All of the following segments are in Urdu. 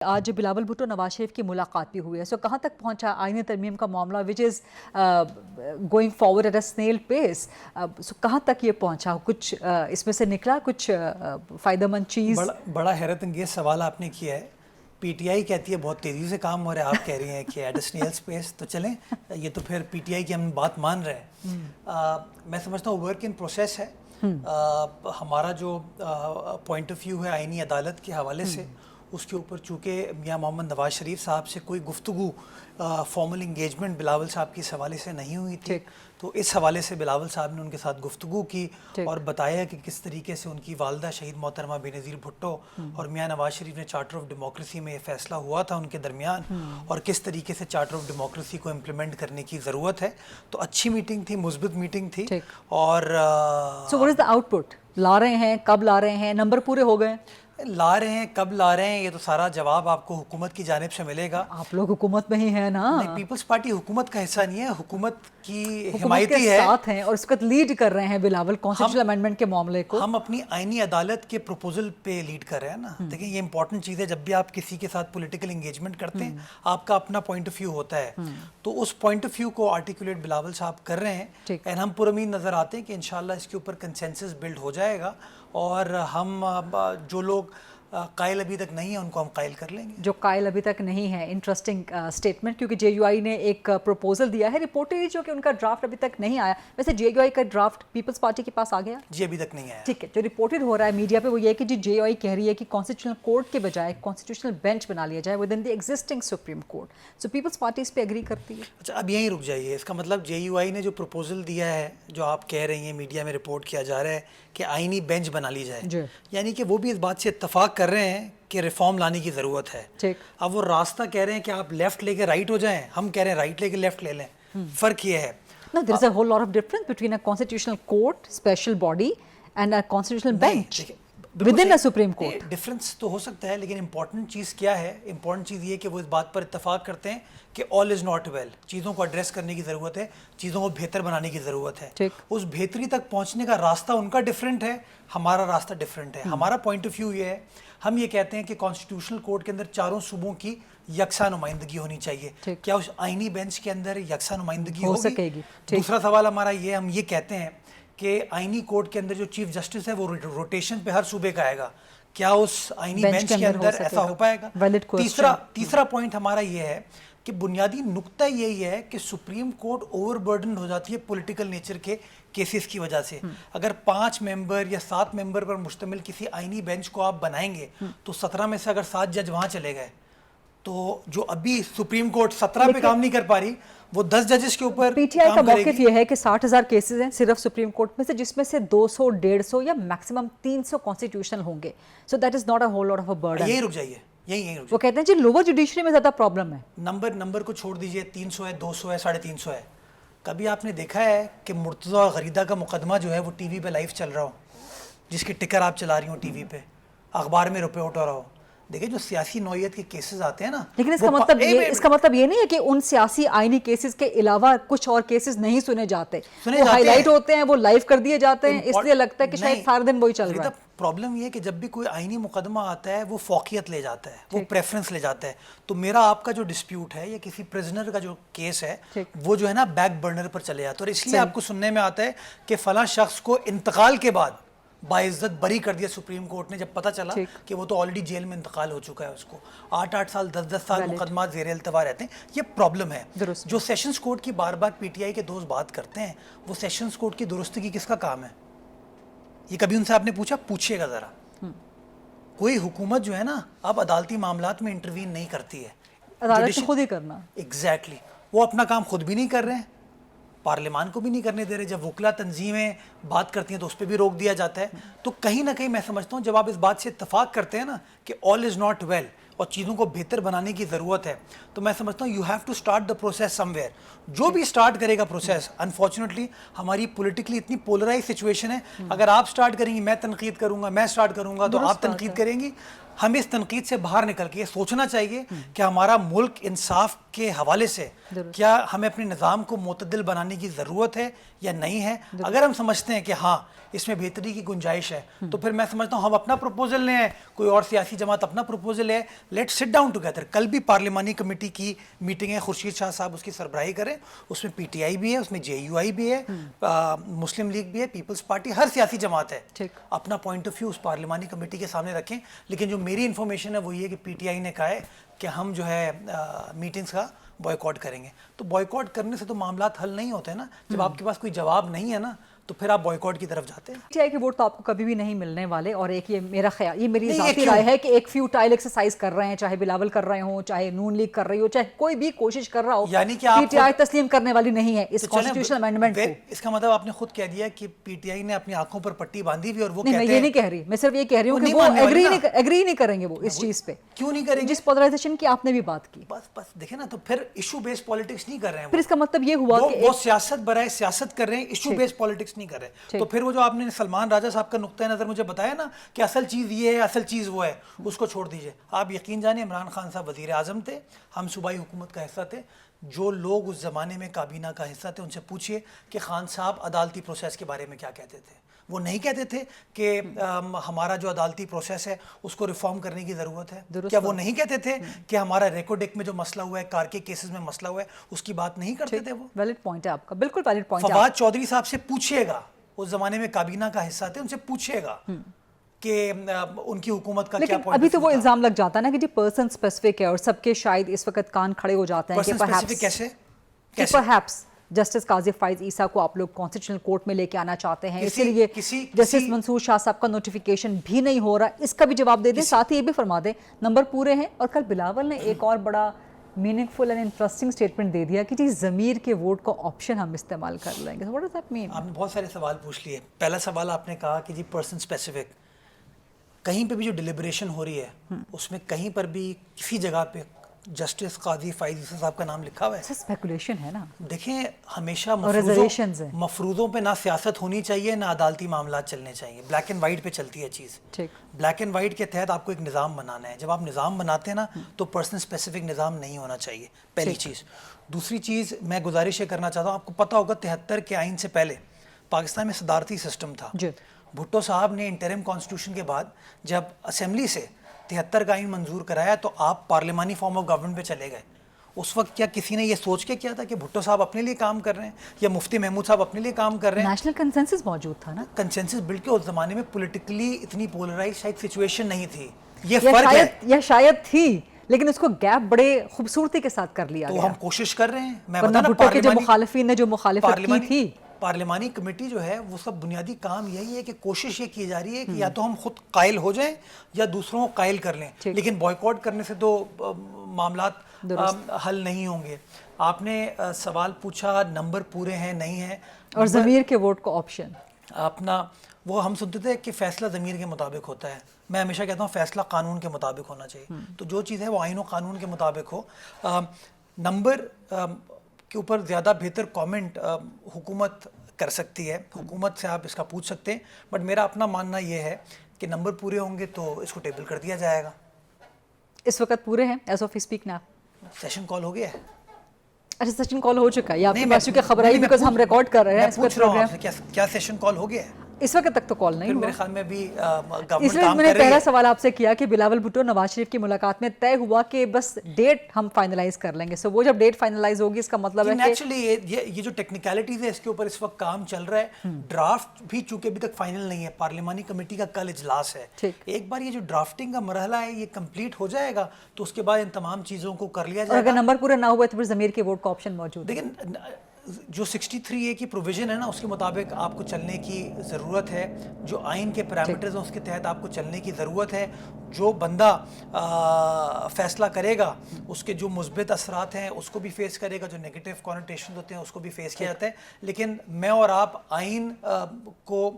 آج بلاول بھٹو نواز شریف کی ملاقات بھی ہوئی ہے. سو کہاں تک پہنچا آئینی ترمیم کا معاملہ وچ is going forward at a Sunil پیس؟ سو کہاں تک یہ پہنچا؟ کچھ اس میں سے نکلا کچھ فائدہ مند چیز؟ بڑا حیرت انگیز سوال آپ نے کیا ہے. پی ٹی آئی کہتی ہے بہت تیزی سے کام ہو رہا ہے, آپ کہہ رہی ہیں کہ ایٹ اے سنیل پیس. تو چلیں, یہ تو پھر پی ٹی آئی کی ہم بات مان رہے ہیں. میں سمجھتا ہوں ورک ان پروسیس ہے. ہمارا جو پوائنٹ آف ویو ہے آئینی عدالت کے حوالے سے, اس کے اوپر چونکہ میاں محمد نواز شریف صاحب سے کوئی گفتگو فارمل انگیجمنٹ بلاول صاحب کی اس حوالے سے نہیں ہوئی تھی, تو اس حوالے سے بلاول صاحب نے ان کے ساتھ گفتگو کی اور بتایا کہ کس طریقے سے ان کی والدہ شہید محترمہ بے نظیر بھٹو اور میاں نواز شریف نے چارٹر آف ڈیموکریسی میں یہ فیصلہ ہوا تھا ان کے درمیان, اور کس طریقے سے چارٹر آف ڈیموکریسی کو امپلیمنٹ کرنے کی ضرورت ہے. تو اچھی میٹنگ تھی, مثبت میٹنگ تھی. اور so what is the out put? لا رہے ہیں, کب لا رہے ہیں, نمبر پورے ہو گئے؟ لا رہے ہیں, کب لا رہے ہیں, یہ تو سارا جواب آپ کو حکومت کی جانب سے ملے گا. آپ لوگ حکومت میں ہی ہیں نا. نہیں, پیپلز پارٹی حکومت کا حصہ نہیں ہے, حکومت کی حمایتی ہے, ساتھ ہیں اور اس کو لیڈ کر رہے ہیں بلاول کانسٹیٹیوشنل امینڈمنٹ کے معاملے کو. ہم اپنی آئینی عدالت کے پروپوزل پہ لیڈ کر رہے ہیں نا. دیکھیں, یہ امپورٹنٹ چیز ہے. جب بھی آپ کسی کے ساتھ پولیٹیکل انگیجمنٹ کرتے ہیں, آپ کا اپنا پوائنٹ آف ویو ہوتا ہے, تو اس پوائنٹ آف ویو کو آرٹیکولیٹ بلاول صاحب کر رہے ہیں, اینڈ ہم پرامید نظر آتے ہیں کہ انشاءاللہ اس کے اوپر کنسنسس بلڈ ہو جائے گا, اور ہم جو لوگ قائل ابھی تک نہیں ہیں ان کو ہم قائل کر لیں گے. جو قائل ابھی تک نہیں ہے, انٹرسٹنگ اسٹیٹمنٹ, کیونکہ جے یو آئی نے ایک پروپوزل دیا ہے, رپورٹڈلی جو کہ ان کا ڈرافٹ ابھی تک نہیں آیا. ویسے جے یو آئی کا ڈرافٹ پیپلز پارٹی کے پاس آ گیا؟ جی ابھی تک نہیں آیا. ٹھیک ہے, جو رپورٹڈ ہو رہا ہے میڈیا پہ وہ یہ ہے کہ جے یو آئی کہہ رہی ہے کہ کانسٹیٹیوشنل کورٹ کے بجائے کانسٹیٹیوشنل بینچ بنا لیا جائے with in the existing Supreme Court. So Peoples Party اس پہ ایگری کرتی ہے. اچھا, اب یہیں رک جائیے. اس کا مطلب جے یو آئی نے جو پروپوزل دیا ہے, جو آپ کہہ رہی ہیں میڈیا میں رپورٹ کیا جا رہا ہے کہ آئینی بینچ بنا لی جائے, یعنی کہ وہ بھی اس بات سے اتفاق کر رہے ہیں کہ ریفارم لانے کی ضرورت ہے. اب وہ راستہ کہہ رہے ہیں کہ آپ لیفٹ لے کے رائٹ ہو جائیں, ہم کہہ رہے ہیں رائٹ لے کے لیفٹ لے لیں. فرق یہ ہے. No, there is a whole lot of difference between a constitutional court, special body, and a constitutional bench within a Supreme Court. Difference تو ہو سکتا ہے, لیکن امپورٹنٹ چیز کیا ہے؟ امپورٹنٹ چیز یہ کہ وہ اس بات پر اتفاق کرتے ہیں کہ all is not well. چیزوں کو ایڈریس کرنے کی ضرورت ہے, چیزوں کو بہتر بنانے کی ضرورت ہے. اس بہتری تک پہنچنے کا راستہ ان کا ڈفرینٹ ہے, ہمارا راستہ ڈفرینٹ ہے. ہمارا پوائنٹ آف ویو یہ ہے, ہم یہ کہتے ہیں کہ کانسٹیٹیوشنل کورٹ کے اندر چاروں صوبوں کی یکساں نمائندگی ہونی چاہیے. کیا اس آئینی بینچ کے اندر یکساں نمائندگی ہو سکے گی؟ دوسرا سوال ہمارا یہ, ہم یہ کہتے ہیں کہ آئینی کورٹ کے اندر جو چیف جسٹس ہے وہ روٹیشن پہ ہر صوبے کا آئے گا, کیا اس آئینی بینچ کے اندر ایسا ہو پائے گا؟ تیسرا پوائنٹ ہمارا یہ ہے کہ بنیادی نقطہ یہی ہے کہ سپریم کورٹ اوور برڈن ہو جاتی ہے پولیٹیکل نیچر کے کیسز کی وجہ سے. اگر 5 ممبر یا 7 ممبر پر مشتمل کسی آئینی بینچ کو آپ بنائیں گے, تو 17 میں سے اگر 7 جج وہاں چلے گئے, تو جو ابھی سپریم کورٹ 17 پہ کام نہیں کر پا رہی, وہ 10 ججز کے اوپر پی ٹی آئی کا موقف یہ ہے کہ 60,000 کیسز ہیں صرف سپریم کورٹ میں سے, جس میں سے 200 150 یا میکسیمم 300 کانسٹیٹیوشنل ہوں گے. So that is not a whole lot of a burden. یہی رک جائیے, یہی وہ کہتے ہیں جی لوور جوڈیشری میں زیادہ پرابلم ہے. نمبر کو چھوڑ دیجئے, 300 ہے, 200 ہے, 350 ہے. کبھی آپ نے دیکھا ہے کہ مرتضیٰ غریدہ کا مقدمہ جو ہے وہ ٹی وی پہ لائیو چل رہا ہو, جس کے ٹکر آپ چلا رہی ہوں ٹی وی پہ, اخبار میں رپورٹ ہو رہا ہو؟ دیکھیں, جو سیاسی نوعیت کے کیسز آتے ہیں نا, لیکن اس کا مطلب یہ نہیں ہے کہ ان سیاسی آئینی کیسز کے علاوہ کچھ اور کیسز نہیں سنے جاتے. وہ ہائی لائٹ ہوتے ہیں, وہ لائیو کر دیے جاتے ہیں, اس لیے لگتا ہے کہ شاید سارے دن وہی چل رہا ہے. پرابلم یہ ہے کہ جب بھی کوئی آئینی مقدمہ آتا ہے وہ فوقیت لے جاتا ہے, وہ پریفرنس لے جاتا ہے. تو میرا آپ کا جو ڈسپیوٹ ہے یا کسی پریزنر کا جو کیس ہے, وہ جو ہے نا بیک برنر پر چلے جاتا ہے, اور اس لیے آپ کو سننے میں آتا ہے کہ فلاں شخص کو انتقال کے بعد باعزت بری کر دیا سپریم کورٹ نے, جب پتہ چلا کہ وہ تو آلریڈی جیل میں انتقال ہو چکا ہے. اس کو 8 سال 10 سال مقدمات زیر التوا رہتے ہیں. یہ پرابلم ہے. جو سیشنز کورٹ کی بار بار پی ٹی آئی کے دوست بات کرتے ہیں, وہ سیشنز کورٹ کی درستگی کس کا کام ہے؟ یہ کبھی ان سے آپ نے پوچھا؟ پوچھیے گا ذرا. کوئی حکومت جو ہے نا اب عدالتی معاملات میں انٹروین نہیں کرتی ہے, عدالت خود ہی کرنا. ایگزیکٹلی, وہ اپنا کام خود بھی نہیں کر رہے ہیں, پارلیمان کو بھی نہیں کرنے دے رہے. جب وکلا تنظیمیں بات کرتی ہیں تو اس پہ بھی روک دیا جاتا ہے. تو کہیں نہ کہیں میں سمجھتا ہوں جب آپ اس بات سے اتفاق کرتے ہیں نا کہ آل از ناٹ ویل اور چیزوں کو بہتر بنانے کی ضرورت ہے, تو میں سمجھتا ہوں you have to start the process somewhere. جو بھی اسٹارٹ کرے گا پروسیس, انفارچونیٹلی ہماری پولیٹیکلی اتنی پولرائز سچویشن ہے, اگر آپ اسٹارٹ کریں گی میں تنقید کروں گا, میں اسٹارٹ کروں گا تو آپ تنقید کریں گی. ہمیں اس تنقید سے باہر نکل کے یہ سوچنا چاہیے کہ ہمارا ملک انصاف کے حوالے سے کیا ہمیں اپنے نظام کو معتدل بنانے کی ضرورت ہے یا نہیں ہے. اگر ہم سمجھتے ہیں کہ ہاں اس میں بہتری کی گنجائش ہے تو پھر میں سمجھتا ہوں ہم اپنا پروپوزل لیں, کوئی اور سیاسی جماعت اپنا پروپوزل لے, لیٹ سٹ ڈاؤن ٹوگیدر. کل بھی پارلیمانی کمیٹی کی میٹنگ ہے, خورشید شاہ صاحب اس کی سربراہی کریں, اس میں پی ٹی آئی بھی ہے, اس میں جے یو آئی بھی ہے, مسلم لیگ بھی ہے, پیپلز پارٹی, ہر سیاسی جماعت ہے, اپنا پوائنٹ آف ویو اس پارلیمانی کمیٹی کے سامنے رکھیں. لیکن جو میری انفارمیشن ہے وہ یہ کہ پی ٹی آئی نے کہا ہے کہ ہم جو ہے میٹنگز کا بوائیکاٹ کریں گے. تو بوائیکاٹ کرنے سے تو معاملات حل نہیں ہوتے نا. جب آپ کے پاس کوئی جواب نہیں ہے نا تو پھر آپ بوائیکاٹ کی طرف جاتے ہیں. پی ٹی آئی کے ووٹ تو آپ کو کبھی بھی نہیں ملنے والے. اور ایک یہ میرا خیال, یہ میری ذاتی رائے ہے کہ ایک فیوٹائل ایکسرسائز کر رہے ہیں, چاہے بلاول کر رہے ہوں, چاہے نون لیگ کر رہی ہو, چاہے کوئی بھی کوشش کر رہا ہو, یعنی کہ پی ٹی آئی تسلیم کرنے والی نہیں ہے اس کانسٹیٹیوشنل امینڈمنٹ کو. اس کا مطلب آپ نے خود کہہ دیا کہ پی ٹی آئی نے اپنی آنکھوں پر پٹی باندھی ہوئی اور وہ نہیں, میں یہ نہیں کہہ رہی, میں صرف یہ کہہ رہی ہوں کہ وہ ایگری نہیں کریں گے وہ اس چیز پہ. کیوں نہیں کریں گے؟ جس پولرائزیشن کی آپ نے بھی بات کی. بس دیکھیں نا, تو پھر ایشو بیس پالیٹکس نہیں کر رہے ہیں. پھر اس کا مطلب یہ ہوا کہ وہ سیاست برائے سیاست کر رہے ہیں, ایشو بیس پالیٹکس نہیں کر رہے. تو پھر وہ جو آپ نے سلمان راجہ صاحب کا نقطۂ نظر مجھے بتایا نا کہ اصل چیز یہ ہے, اصل چیز وہ ہے, اس کو چھوڑ دیجئے. آپ یقین جانیں عمران خان صاحب وزیر اعظم تھے, ہم صوبائی حکومت کا حصہ تھے. جو لوگ اس زمانے میں کابینہ کا حصہ تھے ان سے پوچھئے کہ خان صاحب عدالتی پروسیس کے بارے میں کیا کہتے تھے. وہ نہیں کہتے تھے کہ ہمارا جو عدالتی پروسیس ہے اس کو ریفارم کرنے کی ضرورت ہے. کیا وہ نہیں کہتے تھے کہ ہمارا ریکارڈ ایکٹ میں جو مسئلہ ہوا ہے, کار کے کیسز میں مسئلہ ہوا ہے, اس کی بات نہیں کرتے تھے؟ وہ ویلڈ پوائنٹ ہے آپ کا, بالکل ویلڈ پوائنٹ ہے. فواد چودھری صاحب سے پوچھئے گا, اس زمانے میں کابینہ کا حصہ تھے, ان سے پوچھئے گا کہ ان کی حکومت کا کیا پوائنٹ. ابھی تو وہ الزام لگ جاتا ہے نا کہ جی پرسن اسپیسیفک ہے, اور سب کے شاید اس وقت کان کھڑے ہو جاتے ہیں کہ پرہیپس جسٹس قاضی فائز عیسیٰ کو آپ لوگ کانسٹیٹیوشنل کورٹ میں لے کے آنا چاہتے ہیں, اسی لیے جسٹس منصور شاہ صاحب کا نوٹیفیکیشن بھی نہیں ہو رہا. اس کا بھی جواب دے دیں, ساتھ ہی یہ بھی فرما دیں نمبر پورے ہیں. اور کل بلاول نے ایک اور بڑا meaningful and interesting statement دے دیا کہ جی ضمیر کے ووٹ کو آپشن ہم استعمال کر لیں گے. What does that mean? آپ نے بہت سارے سوال پوچھ لیے. پہلا سوال آپ نے کہا کہ جی پرسن اسپیسیفک, کہیں پہ بھی جو ڈیلیبریشن ہو رہی ہے اس میں کہیں پر بھی کسی جگہ پہ جسٹس قاضی فائز عیسیٰ صاحب کا نام لکھا ہوا ہے؟ اسپیکولیشن ہے نا. دیکھیں ہمیشہ مفروضوں پہ نہ سیاست ہونی چاہیے نہ عدالتی معاملات چلنے چاہیے. بلیک اینڈ وائٹ پہ چلتی ہے چیز. بلیک اینڈ وائٹ کے تحت آپ کو ایک نظام بنانا ہے. جب آپ نظام بناتے ہیں نا تو پرسن اسپیسیفک نظام نہیں ہونا چاہیے, پہلی چیز. دوسری چیز میں گزارش یہ کرنا چاہتا ہوں, آپ کو پتہ ہوگا 73 کے آئین سے پہلے پاکستان میں صدارتی سسٹم تھا. بھٹو صاحب نے انٹرم کانسٹیٹیوشن کے بعد جب اسمبلی سے 73 کا آئین منظور کرایا تو آپ پارلیمانی فارم آف گورنمنٹ پہ چلے گئے. اس وقت کیا کسی نے یہ سوچ کے کیا تھا کہ بھٹو صاحب اپنے لیے کام کر رہے ہیں یا مفتی محمود صاحب اپنے لیے کام کر رہے ہیں؟ نیشنل کنسنسس موجود تھا نا. کنسنسس بالکل اس زمانے میں پولیٹیکلی اتنی پولرائز شاید سچویشن نہیں تھی. یہ فرق ہے, یا شاید تھی, لیکن اس کو گیپ بڑے خوبصورتی کے ساتھ کر لیا تو گیا. ہم کوشش کر رہے ہیں. میں ورنہ بھٹو کے جو مخالفین نے جو مخالفت کی تھی, پارلیمانی کمیٹی جو ہے وہ سب بنیادی کام یہی ہے کہ کوشش یہ کی جا رہی ہے کہ یا تو ہم خود قائل ہو جائیں یا دوسروں کو قائل کر لیں, لیکن بوائیکاٹ کرنے سے تو معاملات حل نہیں ہوں گے. آپ نے سوال پوچھا نمبر پورے ہیں نہیں ہیں, اور ضمیر کے ووٹ کو آپشن. اپنا وہ ہم سنتے تھے کہ فیصلہ ضمیر کے مطابق ہوتا ہے. میں ہمیشہ کہتا ہوں فیصلہ قانون کے مطابق ہونا چاہیے. تو جو چیز ہے وہ آئین و قانون کے مطابق ہو. نمبر کے اوپر زیادہ بہتر کامنٹ حکومت کر سکتی ہے, حکومت سے آپ اس کا پوچھ سکتے ہیں, بٹ میرا اپنا ماننا یہ ہے کہ نمبر پورے ہوں گے تو اس کو ٹیبل کر دیا جائے گا. اس وقت پورے ہیں ایز آف اسپیک نا. سیشن کال ہو گیا ہے. اچھا سیشن کال ہو چکا ہے, آپ کے پاس چونکہ خبر آئی بیکاز ہم ریکارڈ کر رہے ہیں. پوچھ رہا ہوں آپ سے کیا سیشن کال ہو گیا ہے؟ اس وقت تک تو کال نہیں ہوا. میرے خیال میں بھی اس لیے میں نے پہلا سوال آپ سے کیا کہ بلاول بھٹو نواز شریف کی ملاقات میں طے ہوا کہ بس ڈیٹ ہم فائنلائز کر لیں گے. سو وہ جب ڈیٹ فائنلائز ہوگی اس کا مطلب ہے کہ نیچرلی یہ جو ٹیکنیکلٹیز ہے اس کے اوپر اس وقت کام چل رہا ہے. ڈرافٹ بھی چونکہ ابھی تک فائنل نہیں ہے, پارلیمانی کمیٹی کا کل اجلاس ہے. ایک بار یہ جو ڈرافٹنگ کا مرحلہ ہے یہ کمپلیٹ ہو جائے گا تو اس کے بعد ان تمام چیزوں کو کر لیا جائے گا. اگر نمبر پورے نہ ہوئے تو پھر ضمیر کے ووٹ کا آپشن موجود ہے. لیکن جو 63A کی پروویژن ہے نا اس کے مطابق آپ کو چلنے کی ضرورت ہے. جو آئین کے پیرامیٹرز ہیں اس کے تحت آپ کو چلنے کی ضرورت ہے. جو بندہ فیصلہ کرے گا اس کے جو مثبت اثرات ہیں اس کو بھی فیس کرے گا, جو نیگیٹو کونوٹیشنز ہوتے ہیں اس کو بھی فیس کیا جاتا ہے. لیکن میں اور آپ آئین کو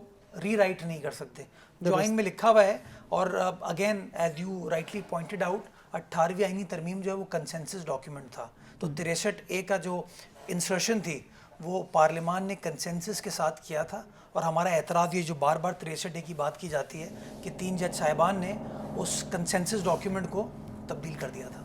ری رائٹ نہیں کر سکتے. جو آئین میں لکھا ہوا ہے, اور again as you rightly pointed out 18ویں آئینی ترمیم جو ہے وہ کنسنسس ڈاکیومنٹ تھا. تو 63A کا جو انسرشن تھی وہ پارلیمان نے کنسنسس کے ساتھ کیا تھا. اور ہمارا اعتراض یہ جو بار بار 63A کی بات کی جاتی ہے کہ 3 جج صاحبان نے اس کنسنسس ڈاکیومنٹ کو تبدیل کر دیا تھا.